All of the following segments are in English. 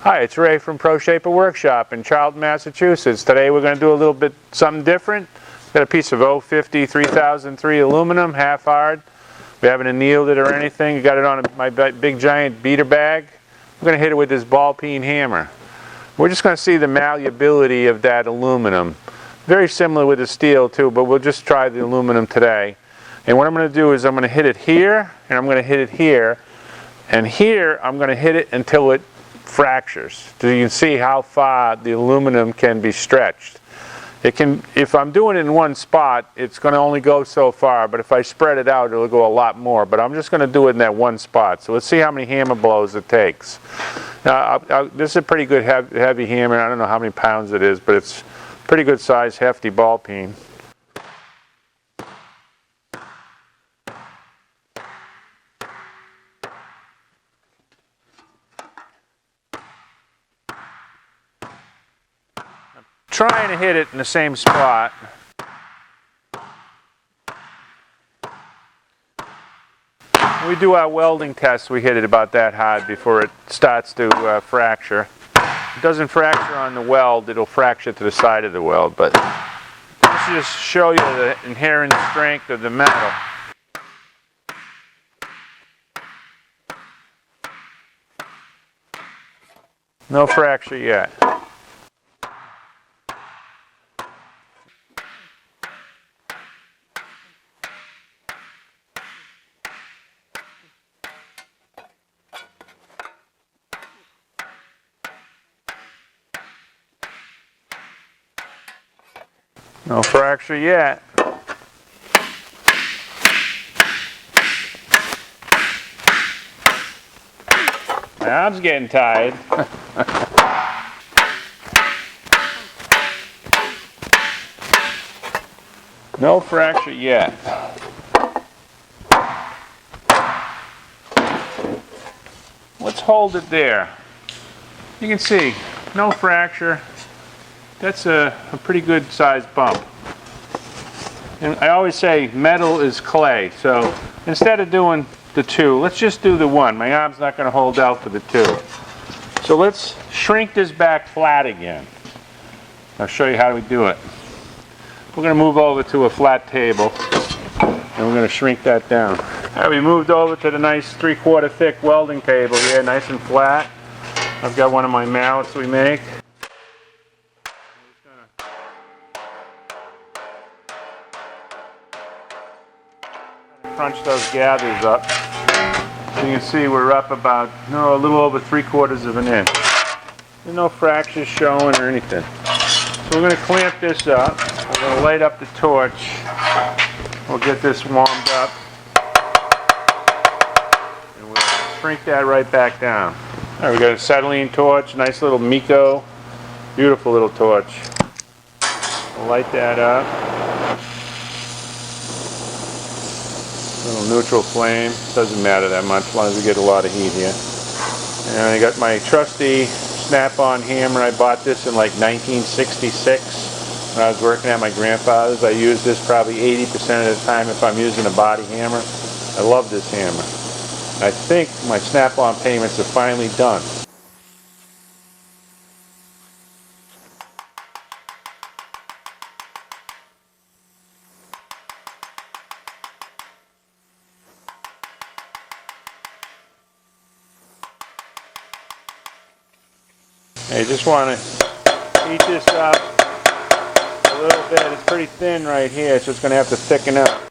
Hi, it's Ray from Pro Shaper Workshop in Charlton, Massachusetts. Today we're going to do a little bit something different. Got a piece of 050 3003 aluminum, half hard. We haven't annealed it or anything. Got it on my big giant beater bag. We're going to hit it with this ball peen hammer. We're just going to see the malleability of that aluminum. Very similar with the steel too, but we'll just try the aluminum today. And what I'm going to do is I'm going to hit it here, and I'm going to hit it here, and here I'm going to hit it until it fractures. So you can see how far the aluminum can be stretched. It can, if I'm doing it in one spot, it's going to only go so far, but if I spread it out, it'll go a lot more. But I'm just going to do it in that one spot. So let's see how many hammer blows it takes. Now, this is a pretty good heavy hammer. I don't know how many pounds it is, but it's pretty good size, hefty ball peen. Trying to hit it in the same spot. When we do our welding tests, we hit it about that hard before it starts to fracture. If it doesn't fracture on the weld, it'll fracture to the side of the weld. But this just show you the inherent strength of the metal. No fracture yet. No fracture yet. My arm's getting tired. No fracture yet. Let's hold it there. You can see, no fracture. That's a pretty good sized bump. And I always say metal is clay, so instead of doing the two, let's just do the one. My arm's not going to hold out for the two. So let's shrink this back flat again. I'll show you how we do it. We're going to move over to a flat table, and we're going to shrink that down. All right, we moved over to the nice 3/4 thick welding table here, nice and flat. I've got one of my mallets we make. Crunch those gathers up. So you can see we're up about, a little over 3/4 of an inch. There's no fractures showing or anything. So we're going to clamp this up. We're going to light up the torch. We'll get this warmed up. And we'll shrink that right back down. All right, we got a acetylene torch, nice little Miko, beautiful little torch. We'll light that up. Little neutral flame, doesn't matter that much as long as we get a lot of heat here. And I got my trusty snap-on hammer. I bought this in like 1966 when I was working at my grandfather's. I use this probably 80% of the time if I'm using a body hammer. I love this hammer. I think my snap-on payments are finally done. I just want to heat this up a little bit. It's pretty thin right here, so it's going to have to thicken up.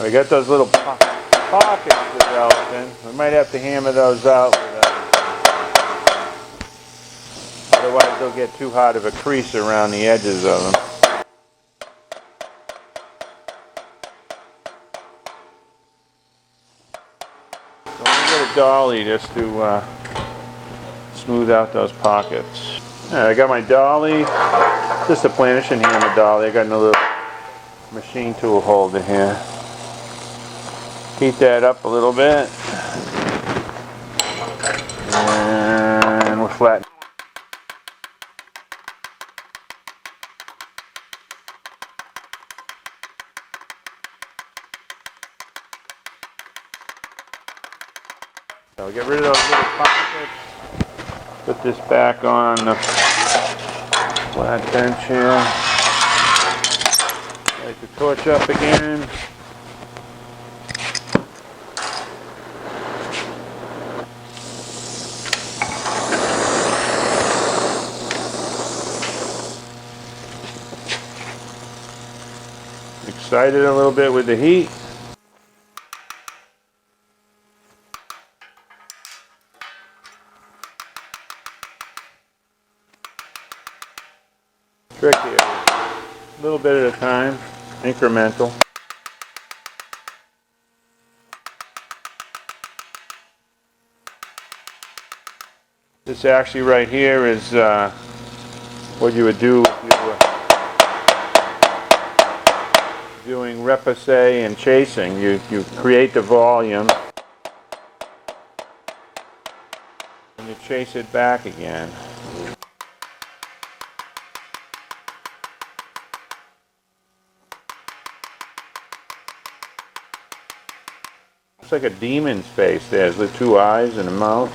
We got those little pockets developing. We might have to hammer those out. Otherwise they'll get too hot of a crease around the edges of them. So I'm going to get a dolly just to smooth out those pockets. Alright, I got my dolly, just a planishing hammer dolly. I got another machine tool holder here. Heat that up a little bit. And we'll flatten. So get rid of those little pockets. Put this back on the flat bench here. Light the torch up again. Excited a little bit with the heat. Trick here. A little bit at a time. Incremental. This actually right here is what you would do if you were doing repousse and chasing. You create the volume and you chase it back again. It's like a demon's face. There's the two eyes and a mouth.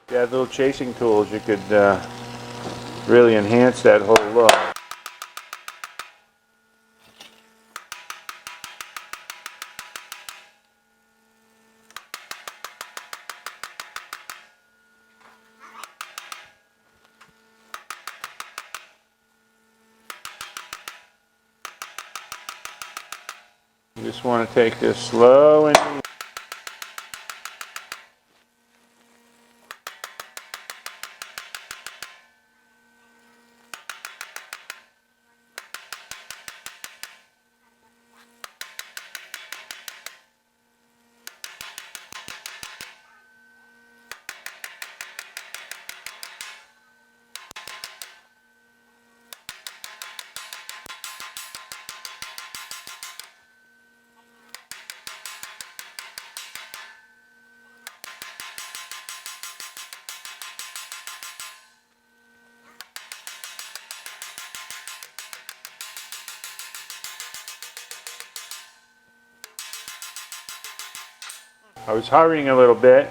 If you had little chasing tools, you could really enhance that whole look. You just want to take this slow and easy. I was hurrying a little bit.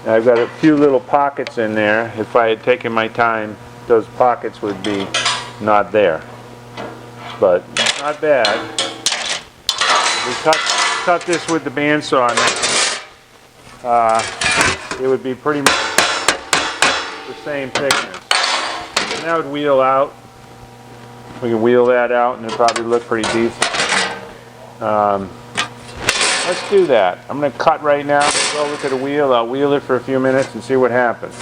I've got a few little pockets in there. If I had taken my time, those pockets would be not there. But not bad. If we cut this with the bandsaw now, it would be pretty much the same thickness. And that would wheel out. We can wheel that out and it'll probably look pretty decent. Let's do that. I'm going to cut right now. Go over to the wheel. I'll wheel it for a few minutes and see what happens.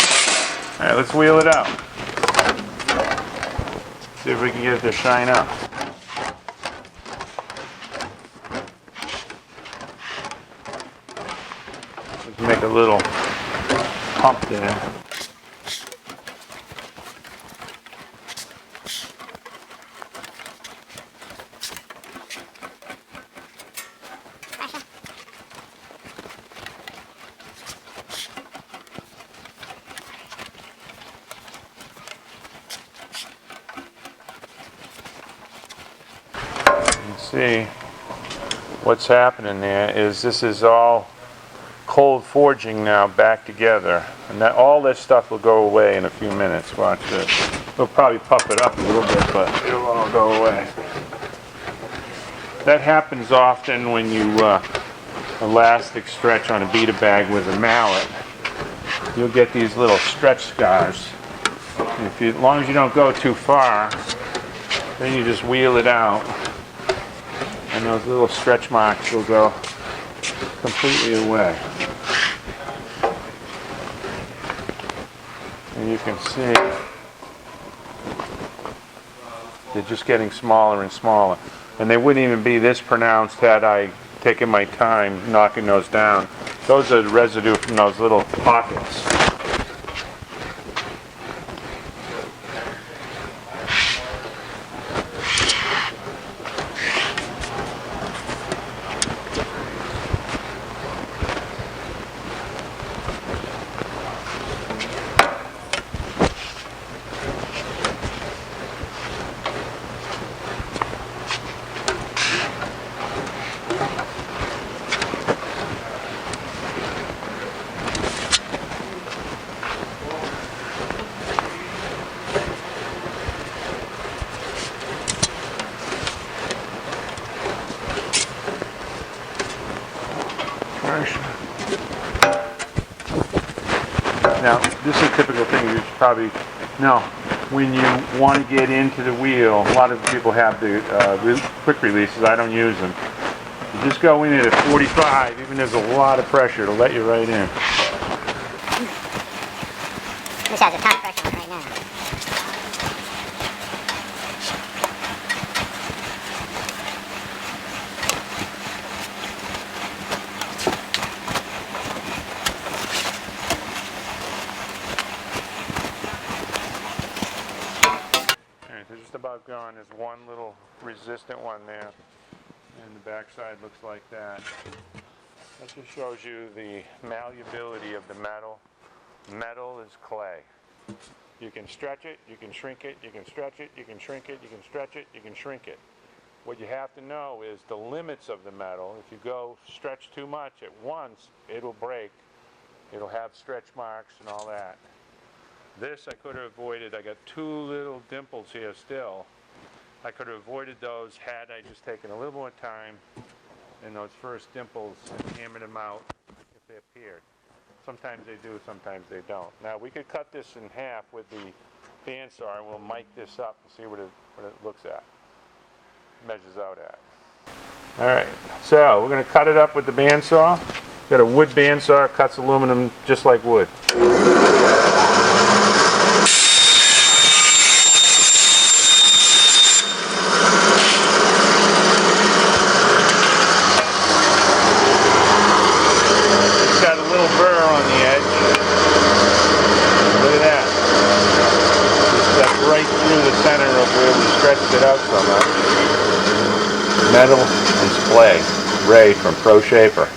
Alright, let's wheel it out. See if we can get it to shine up. Let's make a little pump there. See what's happening there is this is all cold forging now back together, and that all this stuff will go away in a few minutes. Watch this. We'll probably puff it up a little bit, but it'll all go away. That happens often when you elastic stretch on a beater bag with a mallet. You'll get these little stretch scars. As long as you don't go too far, then you just wheel it out. And those little stretch marks will go completely away. And you can see they're just getting smaller and smaller. And they wouldn't even be this pronounced had I taken my time knocking those down. Those are the residue from those little pockets. Now, this is a typical thing you should probably know. When you want to get into the wheel, a lot of people have the quick releases. I don't use them. You just go in at 45, even there's a lot of pressure to let you right in. This has a ton of pressure on it right now. Alright, so just about gone. There's one little resistant one there. And the back side looks like that. That just shows you the malleability of the metal. Metal is clay. You can stretch it, you can shrink it, you can stretch it, you can shrink it, you can stretch it, you can shrink it. What you have to know is the limits of the metal. If you go stretch too much at once, it'll break. It'll have stretch marks and all that. This I could have avoided. I got two little dimples here still. I could have avoided those had I just taken a little more time in those first dimples and hammered them out if they appeared. Sometimes they do, sometimes they don't. Now we could cut this in half with the bandsaw and we'll mic this up and see what it looks at, measures out at. Alright, so we're going to cut it up with the bandsaw. Got a wood bandsaw, cuts aluminum just like wood. It out so much. Metal and splay. Wray from Pro Shaper.